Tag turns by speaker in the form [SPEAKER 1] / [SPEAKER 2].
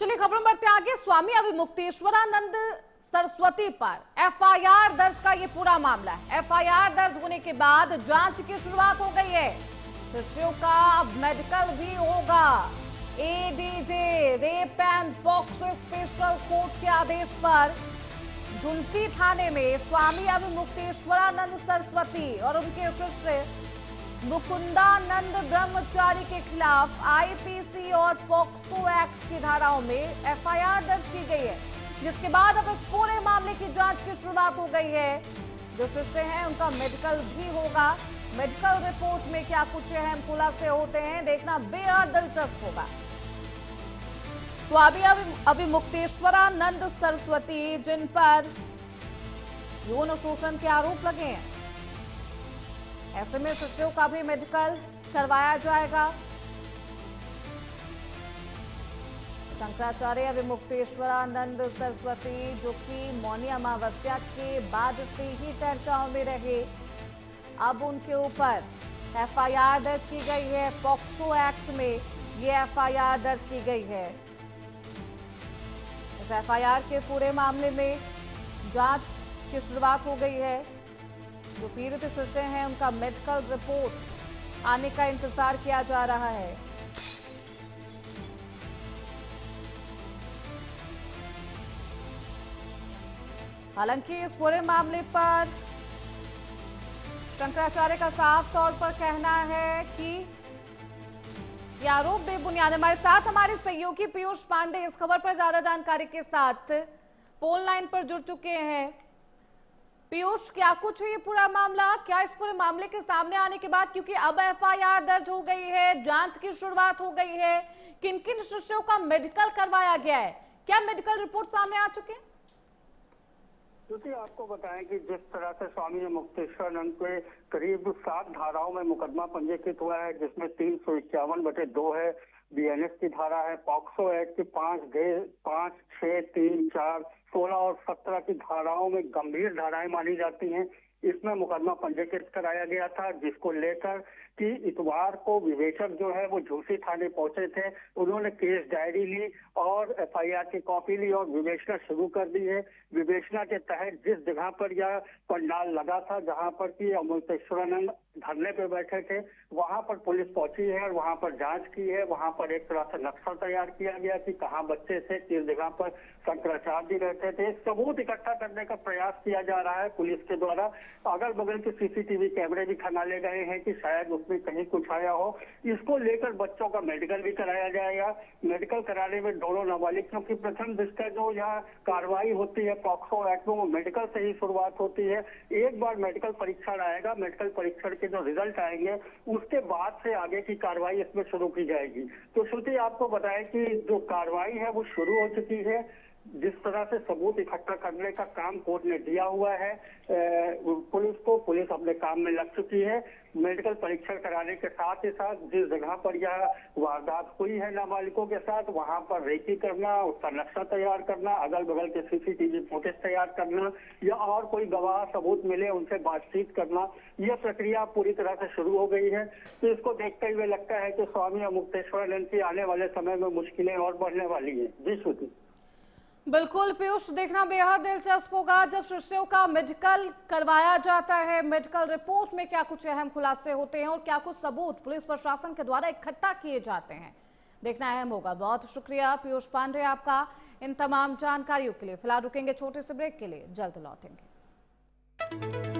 [SPEAKER 1] चलिए खबरों में बढ़ते आगे। स्वामी अभिमुक्तेश्वरानंद सरस्वती पर एफआईआर दर्ज का ये पूरा मामला है। एफआईआर दर्ज होने के बाद जांच की शुरुआत हो गई है। शिष्यों का मेडिकल भी होगा। ADJ rape and POCSO special court के आदेश पर झुंसी थाने में स्वामी अभिमुक्तेश्वरानंद सरस्वती और उनके शिष्य मुकुंदानंद ब्रह्मचारी के खिलाफ आईपीसी और पॉक्सो एक्ट की धाराओं में एफआईआर दर्ज की गई है, जिसके बाद अब इस पूरे मामले की जांच की शुरुआत हो गई है। जो शिष्य हैं उनका मेडिकल भी होगा। मेडिकल रिपोर्ट में क्या कुछ अहम खुलासे होते हैं, देखना बेहद दिलचस्प होगा। स्वामी अभिमुक्तेश्वरानंद सरस्वती, जिन पर यौन शोषण के आरोप लगे हैं, ऐसे में शिष्यों का भी मेडिकल करवाया जाएगा। शंकराचार्य अभिमुक्तेश्वरानंद सरस्वती, जो कि मौनी अमावस्या के बाद से ही चर्चाओं में रहे, अब उनके ऊपर एफआईआर दर्ज की गई है। पॉक्सो एक्ट में ये एफआईआर दर्ज की गई है। इस एफआईआर के पूरे मामले में जांच की शुरुआत हो गई है। जो पीड़ित शिष्य हैं उनका मेडिकल रिपोर्ट आने का इंतजार किया जा रहा है। हालांकि इस पूरे मामले पर शंकराचार्य का साफ तौर पर कहना है कि ये आरोप बेबुनियाद। हमारे साथ हमारे सहयोगी पीयूष पांडे इस खबर पर ज्यादा जानकारी के साथ फोन लाइन पर जुड़ चुके हैं। पीयूष, क्या कुछ है ये पूरा मामला? क्या इस पूरे मामले के सामने आने के बाद, क्योंकि अब एफआईआर दर्ज हो गई है, जांच की शुरुआत हो गई है, किन किन शिष्यों का मेडिकल करवाया गया है, क्या मेडिकल रिपोर्ट सामने आ चुके हैं?
[SPEAKER 2] क्योंकि आपको बताएं कि जिस तरह से स्वामी मुक्तेश्वरानंद के करीब 7 धाराओं में मुकदमा पंजीकृत हुआ है, जिसमें 351/2 है, बीएनएस की धारा है, पॉक्सो एक्ट की 5, 6, 3, 4, 16 और 17 की धाराओं में गंभीर धाराएं मानी जाती हैं। इसमें मुकदमा पंजीकृत कराया गया था, जिसको लेकर कि इतवार को विवेचक जो है वो झूसी थाने पहुंचे थे। उन्होंने केस डायरी ली और एफआईआर की कॉपी ली और विवेचना शुरू कर दी है। विवेचना के तहत जिस जगह पर यह पंडाल लगा था, जहां पर कि अभिमुक्तेश्वरानंद धरने पे बैठे थे, वहां पर पुलिस पहुंची है और वहां पर जांच की है। वहां पर एक तरह से नक्शा तैयार किया गया कि कहाँ बच्चे थे, किस जगह पर शंकराचार्य जी रहते थे। सबूत इकट्ठा करने का प्रयास किया जा रहा है पुलिस के द्वारा। अगल बगल के सीसीटीवी कैमरे भी खंगाले गए हैं कि शायद उसमें कहीं कुछ आया हो। इसको लेकर बच्चों का मेडिकल भी कराया जाएगा। मेडिकल कराने में दोनों नाबालिग, क्योंकि प्रथम दृष्टया जो यहाँ कार्रवाई होती है पॉक्सो एक्ट में, वो मेडिकल से ही शुरुआत होती है। एक बार मेडिकल परीक्षण आएगा, मेडिकल परीक्षण के जो रिजल्ट आएंगे उसके बाद से आगे की कार्रवाई इसमें शुरू की जाएगी। तो श्रुति, आपको बताएं कि जो कार्रवाई है वो शुरू हो चुकी है। जिस तरह से सबूत इकट्ठा करने का काम कोर्ट ने दिया हुआ है पुलिस को, पुलिस अपने काम में लग चुकी है। मेडिकल परीक्षण कराने के साथ ही साथ जिस जगह पर यह वारदात हुई है नाबालिगों के साथ, वहां पर रेकी करना, उसका नक्शा तैयार करना, अगल बगल के सीसीटीवी फुटेज तैयार करना या और कोई गवाह सबूत मिले उनसे बातचीत करना, यह प्रक्रिया पूरी तरह से शुरू हो गई है। तो इसको देखते हुए लगता है कि स्वामी मुक्तेश्वरानंद की आने वाले समय में मुश्किलें और बढ़ने वाली है। जी श्रुति।
[SPEAKER 1] बिल्कुल पीयूष, देखना बेहद दिलचस्प होगा जब शिष्यों का मेडिकल करवाया जाता है। मेडिकल रिपोर्ट में क्या कुछ अहम खुलासे होते हैं और क्या कुछ सबूत पुलिस प्रशासन के द्वारा इकट्ठा किए जाते हैं, देखना अहम होगा। बहुत शुक्रिया पीयूष पांडे आपका इन तमाम जानकारियों के लिए। फिलहाल रुकेंगे छोटे से ब्रेक के लिए, जल्द लौटेंगे।